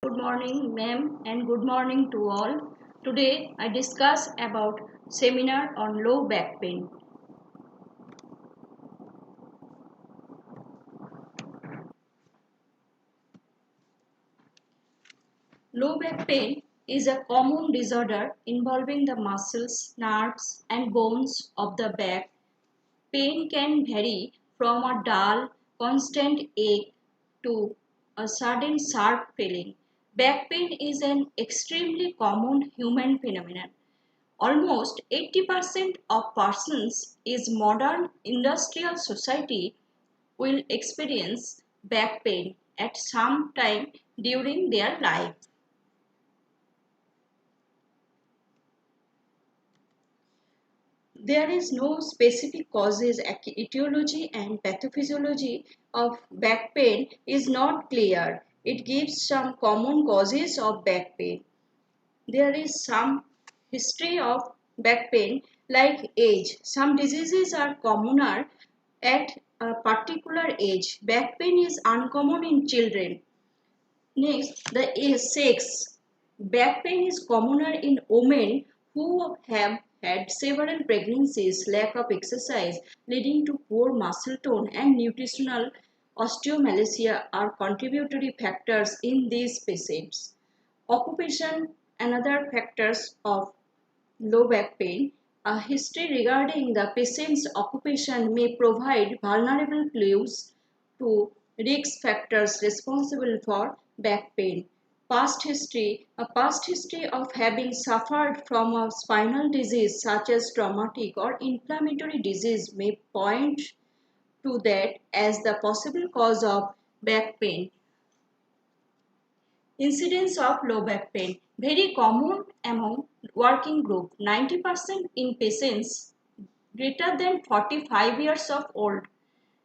Good morning, ma'am, and good morning to all. Today I discuss about seminar on low back pain. Low back pain is a common disorder involving the muscles, nerves, and bones of the back. Pain can vary from a dull, constant ache to a sudden sharp feeling. Back pain is an extremely common human phenomenon. Almost 80% of persons in modern industrial society will experience back pain at some time during their life. There is no specific causes, etiology and pathophysiology of back pain is not clear. It gives some common causes of back pain. There is some history of back pain like age. Some diseases are commoner at a particular age. Back pain is uncommon in children. Next, the sex. Back pain is commoner in women who have had several pregnancies, lack of exercise leading to poor muscle tone and nutritional osteomalacia are contributory factors in these patients. Occupation, another factors of low back pain. A history regarding the patient's occupation may provide vulnerable clues to risk factors responsible for back pain. Past history. A past history of having suffered from a spinal disease such as traumatic or inflammatory disease may point to that as the possible cause of back pain. Incidence of low back pain very common among working group. 90% in patients greater than 45 years of old.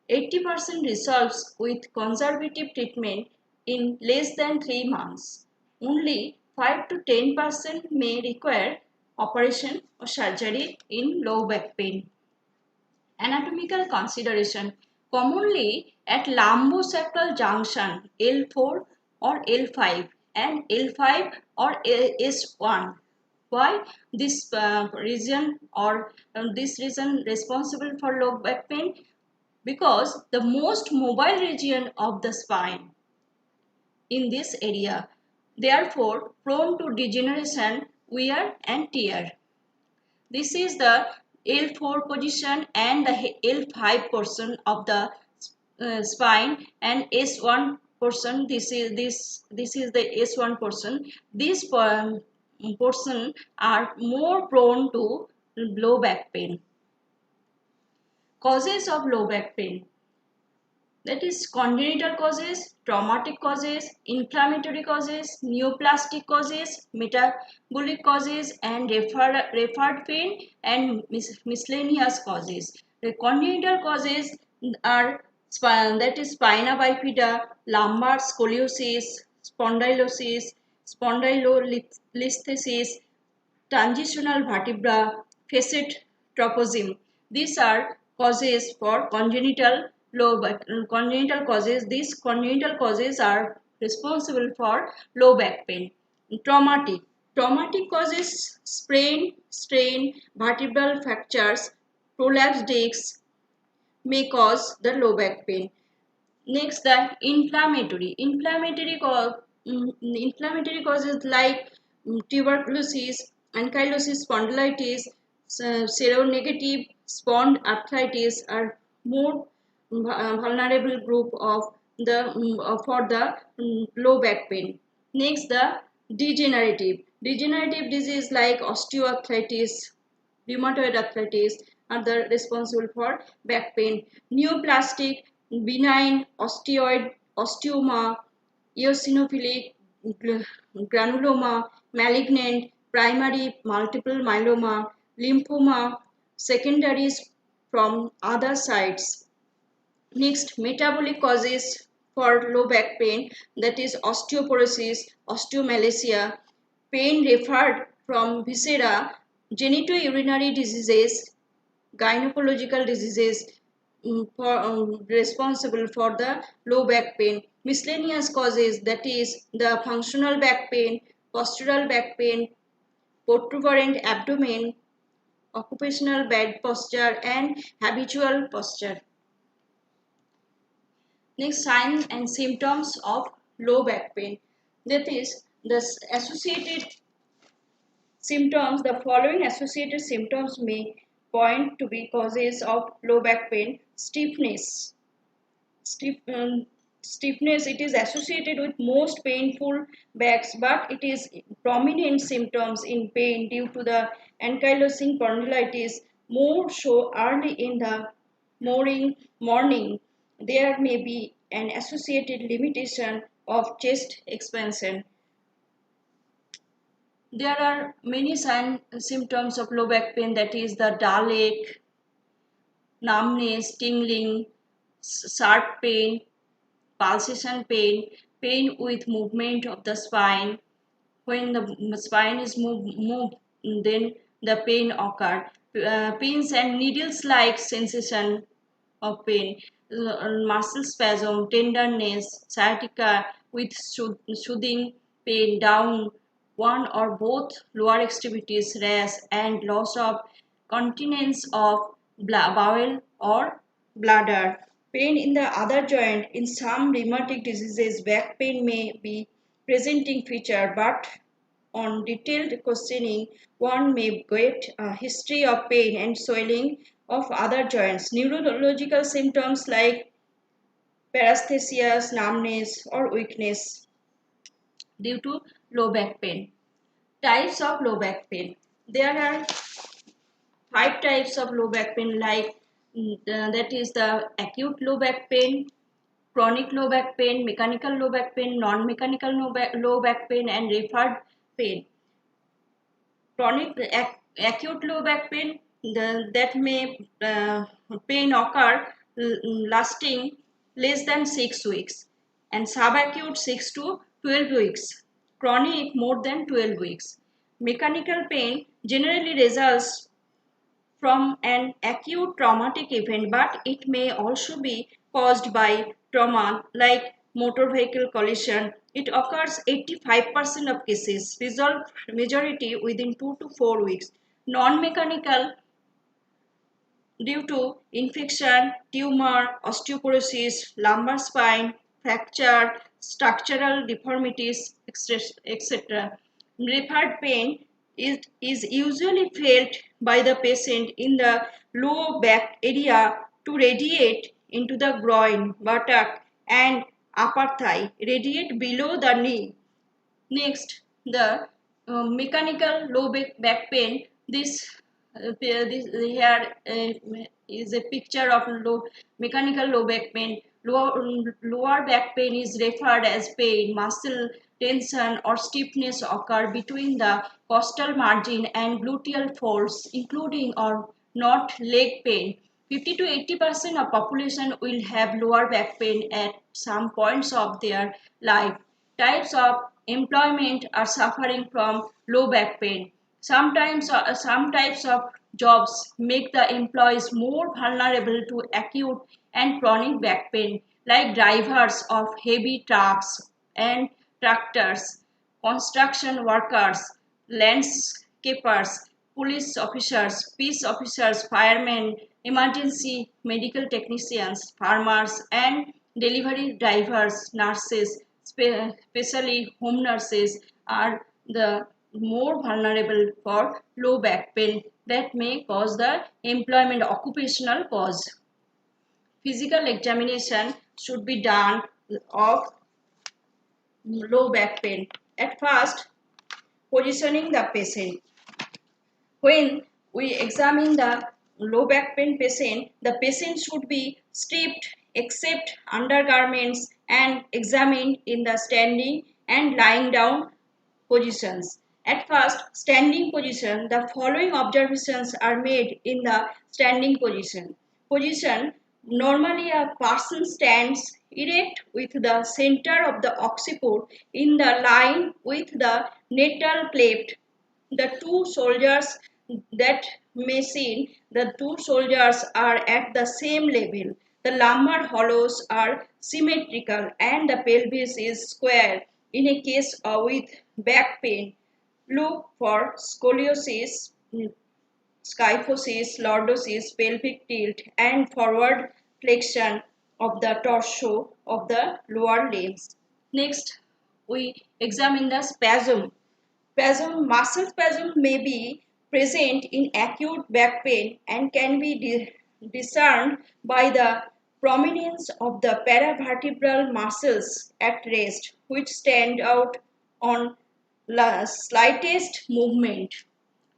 80% resolves with conservative treatment in less than 3 months. Only 5 to 10% may require operation or surgery in low back pain. Anatomical consideration commonly at lumbosacral junction L4 or L5 and L5 or S1. Why this region or this region responsible for low back pain? Because the most mobile region of the spine in this area, therefore prone to degeneration, wear and tear. This is the L4 position and the L5 portion of the spine and S1 portion. This is the S1 portion. This portion are more prone to low back pain. Causes of low back pain. That is congenital causes, traumatic causes, inflammatory causes, neoplastic causes, metabolic causes, and referred pain and miscellaneous causes. The congenital causes are that is spina bifida, lumbar scoliosis, spondylosis, spondylolisthesis, transitional vertebra, facet tropism. These are causes for congenital low back. Congenital causes. These congenital causes are responsible for low back pain. Traumatic. Traumatic causes sprain, strain, vertebral fractures, prolapsed discs may cause the low back pain. Next, the inflammatory. Inflammatory causes like tuberculosis, ankylosis spondylitis, seronegative spondylitis are more vulnerable group of the for the low back pain. Next, the degenerative disease like osteoarthritis, rheumatoid arthritis are the responsible for back pain. Neoplastic, benign osteoid, osteoma, eosinophilic granuloma, malignant, primary multiple myeloma, lymphoma, secondaries from other sites. Next, metabolic causes for low back pain, that is osteoporosis, osteomalacia, pain referred from viscera, genitourinary diseases, gynecological diseases responsible for the low back pain. Miscellaneous causes, that is the functional back pain, postural back pain, protuberant abdomen, occupational bad posture, and habitual posture. Next, signs and symptoms of low back pain. That is the associated symptoms. The following associated symptoms may point to be causes of low back pain. Stiffness. Stiff, stiffness, it is associated with most painful backs, but it is prominent symptoms in pain due to the ankylosing spondylitis more so early in the morning. There may be an associated limitation of chest expansion. There are many symptoms of low back pain, that is the dull ache, numbness, tingling, sharp pain, pulsation pain, pain with movement of the spine. When the spine is moved, then the pain occurs. Pins and needles-like sensation of pain, muscle spasm, tenderness, sciatica with soothing pain down one or both lower extremities, rash, and loss of continence of bowel or bladder. Pain in the other joint. In some rheumatic diseases, back pain may be presenting feature, but on detailed questioning, one may get a history of pain and swelling of other joints. Neurological symptoms like paresthesia, numbness, or weakness due to low back pain. Types of low back pain. There are 5 types of low back pain, like that is the acute low back pain, chronic low back pain, mechanical low back pain, non-mechanical low back pain, and referred pain. Chronic acute low back pain, that may pain occur lasting less than 6 weeks, and subacute 6 to 12 weeks, chronic more than 12 weeks. Mechanical pain generally results from an acute traumatic event, but it may also be caused by trauma like motor vehicle collision. It occurs 85% of cases, resolve majority within 2 to 4 weeks. Non-mechanical due to infection, tumor, osteoporosis, lumbar spine, fracture, structural deformities, etc. Referred pain is usually felt by the patient in the low back area to radiate into the groin, buttock, and upper thigh, radiate below the knee. Next, the mechanical low back pain. This here is a picture of mechanical low back pain. Lower back pain is referred as pain, muscle tension or stiffness occur between the costal margin and gluteal folds, including or not leg pain. 50 to 80% of population will have lower back pain at some points of their life. Types of employment are suffering from low back pain. Sometimes some types of jobs make the employees more vulnerable to acute and chronic back pain, like drivers of heavy trucks and tractors, construction workers, landscapers, police officers, peace officers, firemen, emergency medical technicians, farmers, and delivery drivers, nurses, especially home nurses, are the more vulnerable for low back pain that may cause the employment occupational cause. Physical examination should be done of low back pain. At first, positioning the patient. When we examine the low back pain patient, the patient should be stripped except undergarments and examined in the standing and lying down positions. At first, standing position, the following observations are made in the standing position. Normally a person stands erect with the center of the occiput in the line with the natal plate. The two soldiers that may seen, the two soldiers are at the same level. The lumbar hollows are symmetrical and the pelvis is square. In a case with back pain, look for scoliosis, kyphosis, lordosis, pelvic tilt, and forward flexion of the torso of the lower limbs. Next, we examine the spasm. Muscle spasm may be present in acute back pain and can be discerned by the prominence of the paravertebral muscles at rest, which stand out on the slightest movement.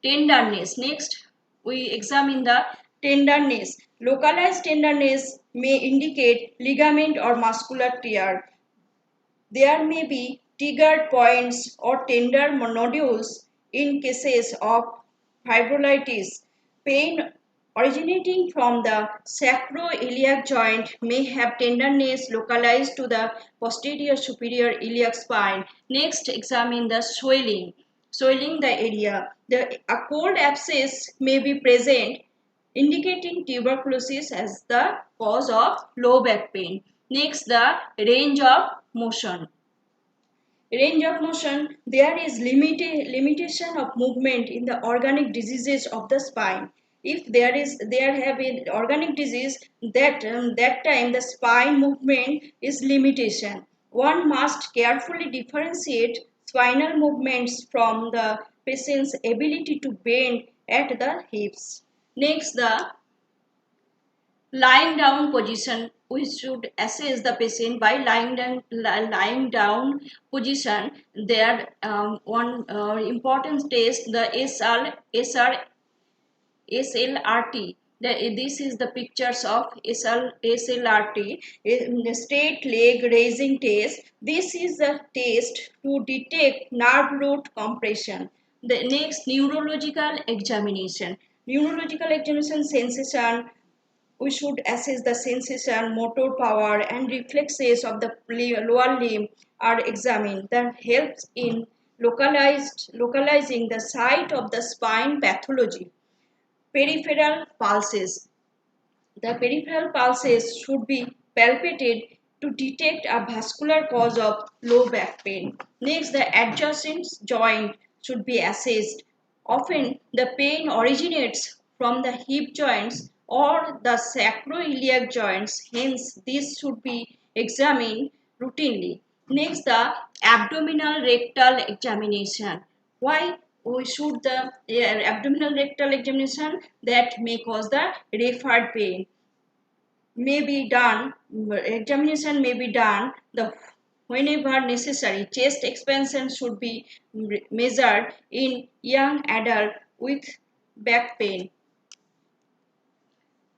Tenderness. Next, we examine the tenderness. Localized tenderness may indicate ligament or muscular tear. There may be triggered points or tender nodules in cases of fibrolitis. Pain originating from the sacroiliac joint may have tenderness localized to the posterior superior iliac spine. Next, examine the swelling. Swelling the area. A cold abscess may be present, indicating tuberculosis as the cause of low back pain. Next, the range of motion. Range of motion, there is limitation of movement in the organic diseases of the spine. If there have been organic disease, that time the spine movement is limitation. One must carefully differentiate spinal movements from the patient's ability to bend at the hips. Next, the lying down position. We should assess the patient by lying down position. There one important test, the SLRT. This is the pictures of SLRT, the straight leg raising test. This is the test to detect nerve root compression. The next, neurological examination. Neurological examination, sensation. We should assess the sensation, motor power, and reflexes of the lower limb are examined. That helps in localizing the site of the spine pathology. Peripheral pulses. The peripheral pulses should be palpated to detect a vascular cause of low back pain. Next, the adjacent joint should be assessed. Often, the pain originates from the hip joints or the sacroiliac joints. Hence, this should be examined routinely. Next, the abdominal rectal examination. Why we should the abdominal rectal examination? That may cause the referred pain. May be done, examination may be done the whenever necessary. Chest expansion should be measured in young adult with back pain.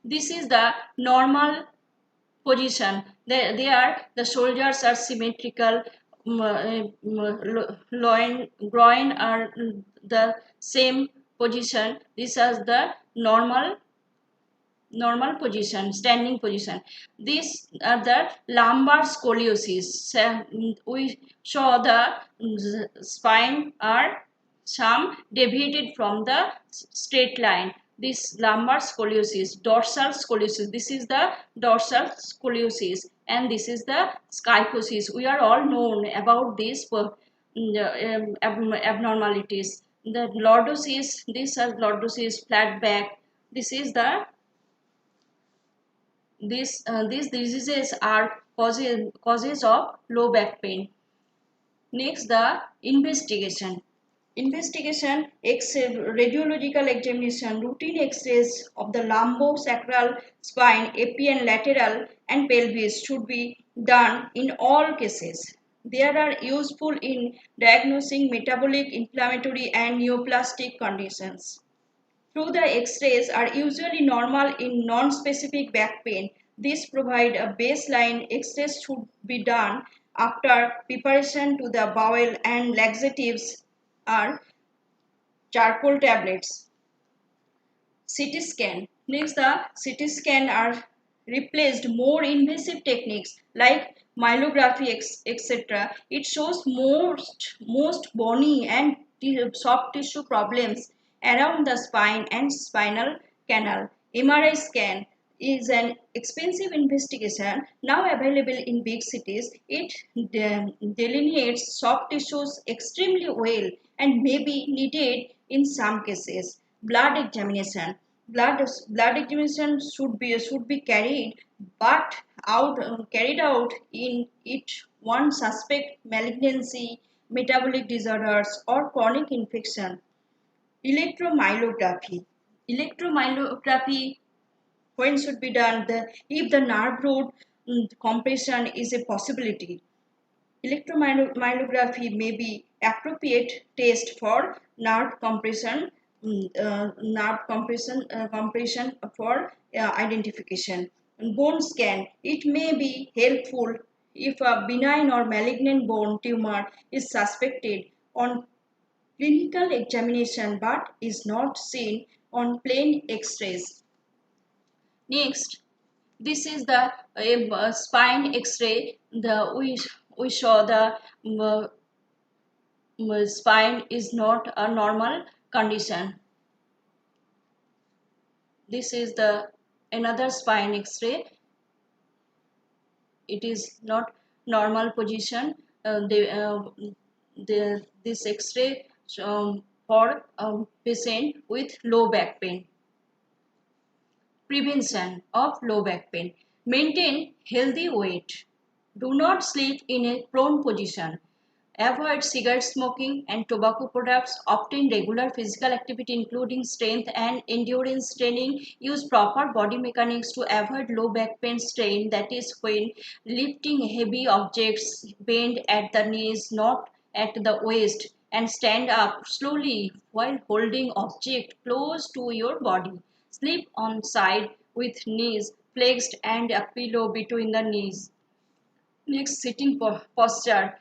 This is the normal position. There the shoulders are symmetrical, groin are the same position. This is the normal position, standing position. These are the lumbar scoliosis. We saw the spine are some deviated from the straight line. This lumbar scoliosis, dorsal scoliosis. This is the dorsal scoliosis, and this is the kyphosis. We are all known about these abnormalities. The lordosis, this is lordosis, flat back. This is the these diseases are causes of low back pain. Next, the investigation. Investigation, radiological examination, routine X-rays of the lumbosacral spine, AP lateral and pelvis should be done in all cases. They are useful in diagnosing metabolic, inflammatory and neoplastic conditions. Through the X-rays are usually normal in non-specific back pain. This provide a baseline. X-rays should be done after preparation to the bowel and laxatives are charcoal tablets. CT scan. Next, the CT scan are replaced more invasive techniques like myelography, etc. It shows most bony and soft tissue problems around the spine and spinal canal. MRI scan. is an expensive investigation now available in big cities. It delineates soft tissues extremely well and may be needed in some cases. Blood examination. Blood examination should be carried out in it one suspect malignancy, metabolic disorders, or chronic infection. Electromyography. Electromyography when should be done if the nerve root compression is a possibility. Electromyography may be appropriate test for compression for identification. Bone scan. It may be helpful if a benign or malignant bone tumor is suspected on clinical examination but is not seen on plain X-rays. Next, this is the spine X-ray. We saw the spine is not a normal condition. This is the another spine X-ray. It is not normal position. This X-ray for a patient with low back pain. Prevention of low back pain. Maintain healthy weight. Do not sleep in a prone position. Avoid cigarette smoking and tobacco products. Obtain regular physical activity including strength and endurance training. Use proper body mechanics to avoid low back pain strain, that is when lifting heavy objects. Bend at the knees, not at the waist, and stand up slowly while holding object close to your body. Sleep on side with knees flexed and a pillow between the knees. Next, sitting posture.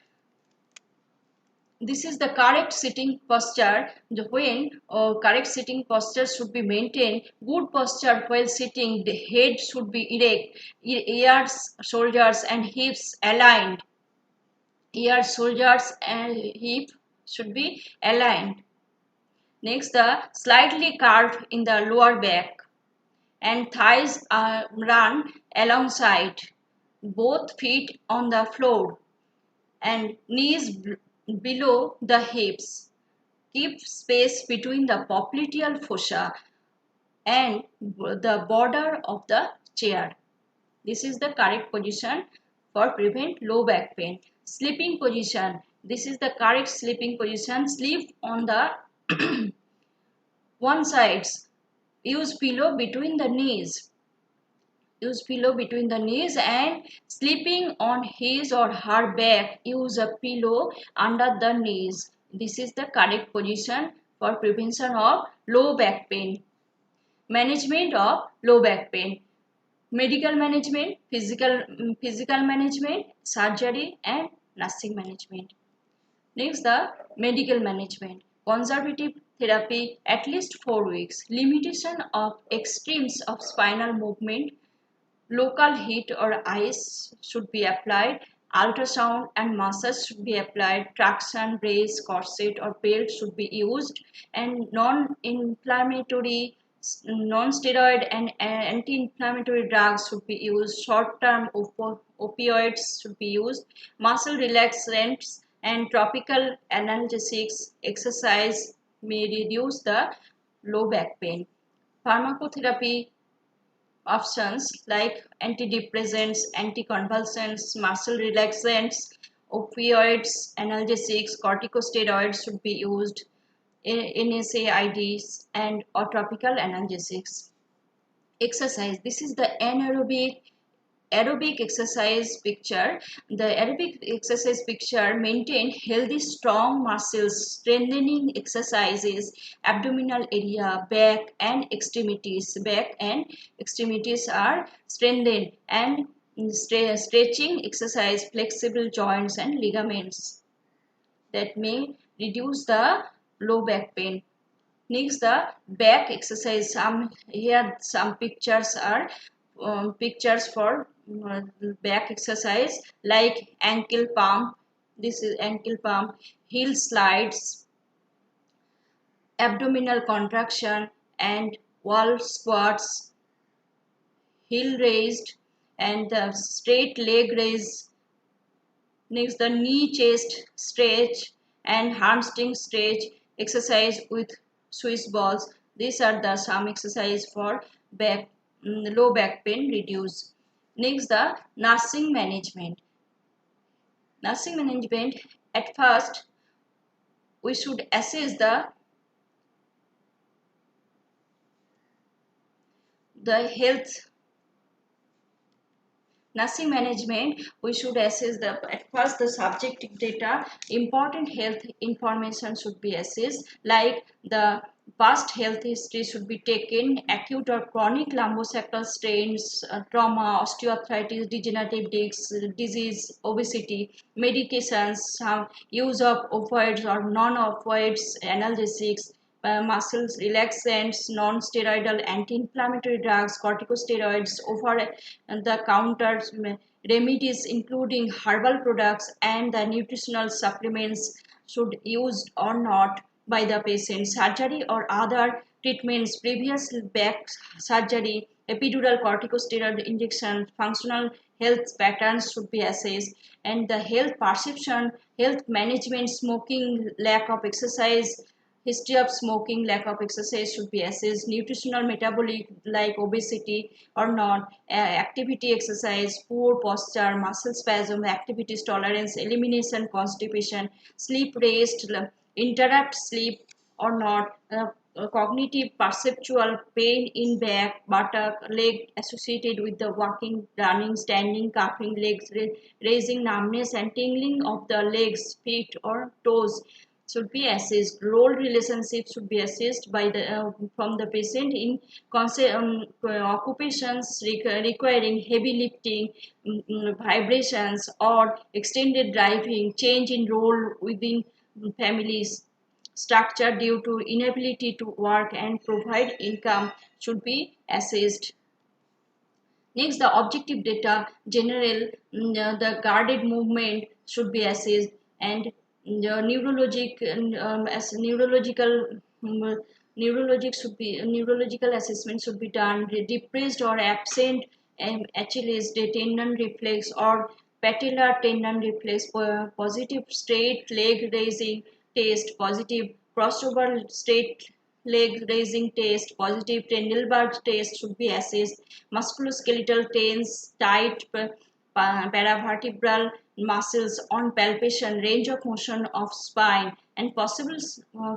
This is the correct sitting posture. When correct sitting posture should be maintained, good posture while sitting, the head should be erect, ears, shoulders and hips aligned. Ears, shoulders and hip should be aligned. Next, the slightly curved in the lower back and thighs are run alongside, both feet on the floor and knees below the hips. Keep space between the popliteal fossa and the border of the chair. This is the correct position for prevent low back pain. Sleeping position. This is the correct sleeping position. Sleep on the one sides. Use pillow between the knees. Use pillow between the knees, and sleeping on his or her back, use a pillow under the knees. This is the correct position for prevention of low back pain. Management of low back pain. Medical management, physical management, surgery and nursing management. Next, the medical management. Conservative therapy at least 4 weeks. Limitation of extremes of spinal movement. Local heat or ice should be applied. Ultrasound and massage should be applied. Traction, brace, corset or belt should be used. And non-inflammatory, non-steroid and anti-inflammatory drugs should be used. Short-term opioids should be used. Muscle relaxants and topical analgesics. Exercise may reduce the low back pain. Pharmacotherapy options like antidepressants, anticonvulsants, muscle relaxants, opioids, analgesics, corticosteroids should be used, NSAIDs, and or topical analgesics. Exercise. This is the aerobic exercise picture. The aerobic exercise picture maintain healthy strong muscles, strengthening exercises, abdominal area, back and extremities. Back and extremities are strengthened, and stretching exercise, flexible joints and ligaments that may reduce the low back pain. Next, the back exercise. Some pictures are pictures for back exercise like ankle pump. This is ankle pump, heel slides, abdominal contraction and wall squats, heel raised, and the straight leg raise. Next, the knee chest stretch and hamstring stretch exercise with Swiss balls. These are the some exercise for back low back pain reduce. Next, the nursing management. Nursing management, at first we should assess the health. Nursing management, we should assess the at first the subjective data. Important health information should be assessed, like the past health history should be taken, acute or chronic lumbosacral strains, trauma, osteoarthritis, degenerative disc disease, obesity, medications, some use of opioids or non-opioids analgesics, muscles relaxants, non-steroidal anti-inflammatory drugs, corticosteroids, over-the-counter remedies including herbal products, and the nutritional supplements should used or not by the patient. Surgery or other treatments, previous back surgery, epidural corticosteroid injection, functional health patterns should be assessed, and the health perception, health management, smoking, lack of exercise, history of smoking, lack of exercise should be assessed, nutritional metabolic like obesity or not, activity exercise, poor posture, muscle spasm, activities tolerance, elimination, constipation, sleep rest, interrupt sleep or not, cognitive perceptual pain in back, buttock, leg associated with the walking, running, standing, cupping legs, raising numbness and tingling of the legs, feet or toes should be assessed. Role relationship should be assessed by the from the patient in occupations requiring heavy lifting, vibrations or extended driving, change in role within families structure due to inability to work and provide income should be assessed. Next, the objective data, general, the guarded movement should be assessed, and the as neurological neurological assessment should be done. Depressed or absent Achilles tendon reflex or patellar tendon reflex, positive straight leg raising test, positive crossover straight leg raising test, positive Trendelenburg test should be assessed. Musculoskeletal tense, tight paravertebral muscles on palpation, range of motion of spine, and possible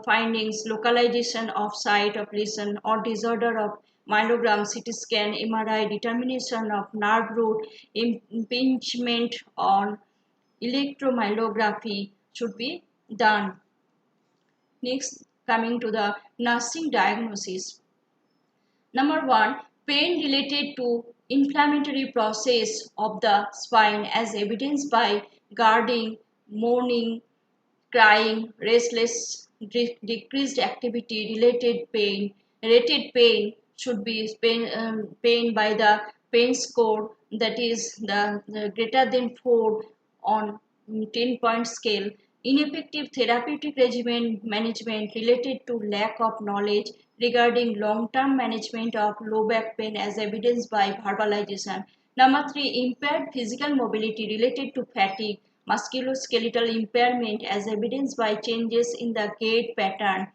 findings, localization of site of lesion or disorder of myelogram, CT scan, MRI, determination of nerve root, impingement on electromyography should be done. Next, coming to the nursing diagnosis. Number one, pain related to inflammatory process of the spine as evidenced by guarding, moaning, crying, restless, decreased activity, related pain. Rated pain should be pain by the pain score, that is the greater than 4 on 10-point scale. Ineffective therapeutic regimen management related to lack of knowledge regarding long-term management of low back pain as evidenced by verbalization. Number three, impaired physical mobility related to fatigue, musculoskeletal impairment as evidenced by changes in the gait pattern.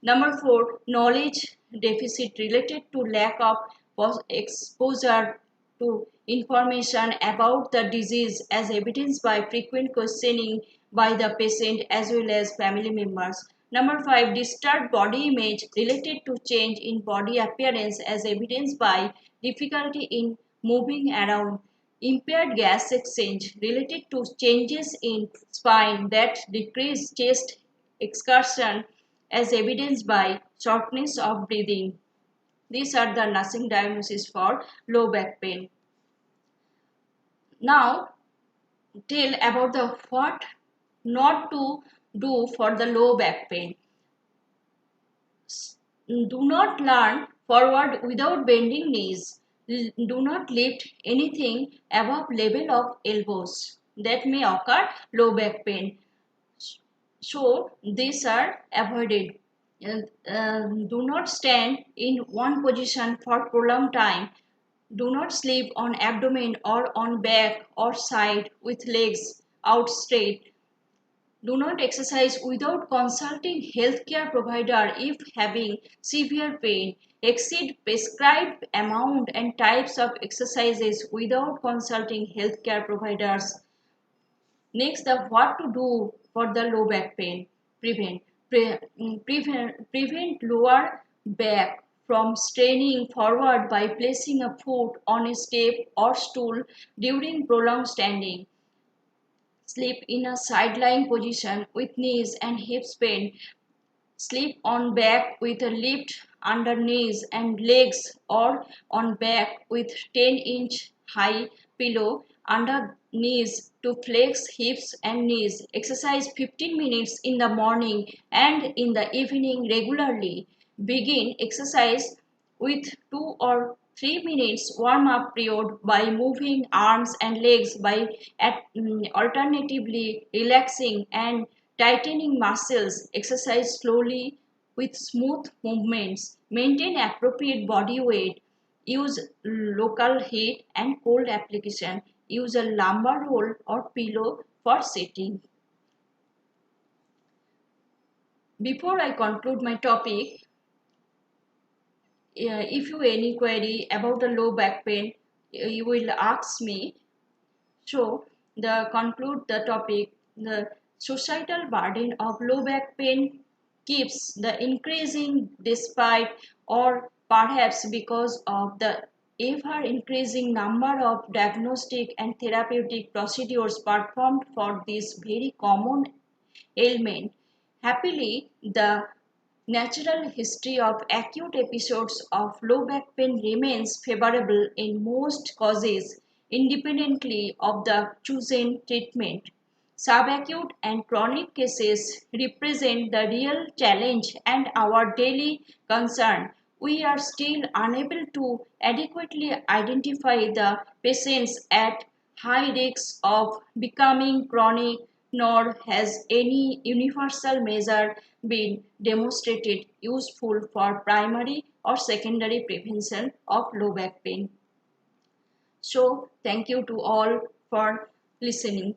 Number four, knowledge deficit related to lack of exposure to information about the disease as evidenced by frequent questioning by the patient as well as family members. Number five, disturbed body image related to change in body appearance as evidenced by difficulty in moving around. Impaired gas exchange related to changes in spine that decrease chest excursion as evidenced by shortness of breathing. These are the nursing diagnosis for low back pain. Now, tell about the what not to do for the low back pain. Do not lean forward without bending knees. Do not lift anything above level of elbows. That may occur low back pain. So these are avoided. Do not stand in one position for prolonged time. Do not sleep on abdomen or on back or side with legs out straight. Do not exercise without consulting healthcare provider if having severe pain. Exceed prescribed amount and types of exercises without consulting healthcare providers. Next, the what to do for the low back pain. Prevent. Prevent lower back from straining forward by placing a foot on a step or stool during prolonged standing. Sleep in a side-lying position with knees and hips bent. Sleep on back with a lift under knees and legs or on back with 10-inch high pillow under knees to flex hips and knees. Exercise 15 minutes in the morning and in the evening regularly. Begin exercise with 2 or 3 minutes warm up period by moving arms and legs by alternatively relaxing and tightening muscles. Exercise slowly with smooth movements. Maintain appropriate body weight. Use local heat and cold application. Use a lumbar roll or pillow for sitting. Before I conclude my topic, if you any query about the low back pain, you will ask me. So, the conclude the topic, the societal burden of low back pain keeps the increasing despite or perhaps because of the ever increasing number of diagnostic and therapeutic procedures performed for this very common ailment. Happily, the natural history of acute episodes of low back pain remains favorable in most causes, independently of the chosen treatment. Subacute and chronic cases represent the real challenge and our daily concern. We are still unable to adequately identify the patients at high risk of becoming chronic, nor has any universal measure been demonstrated useful for primary or secondary prevention of low back pain. So, thank you to all for listening.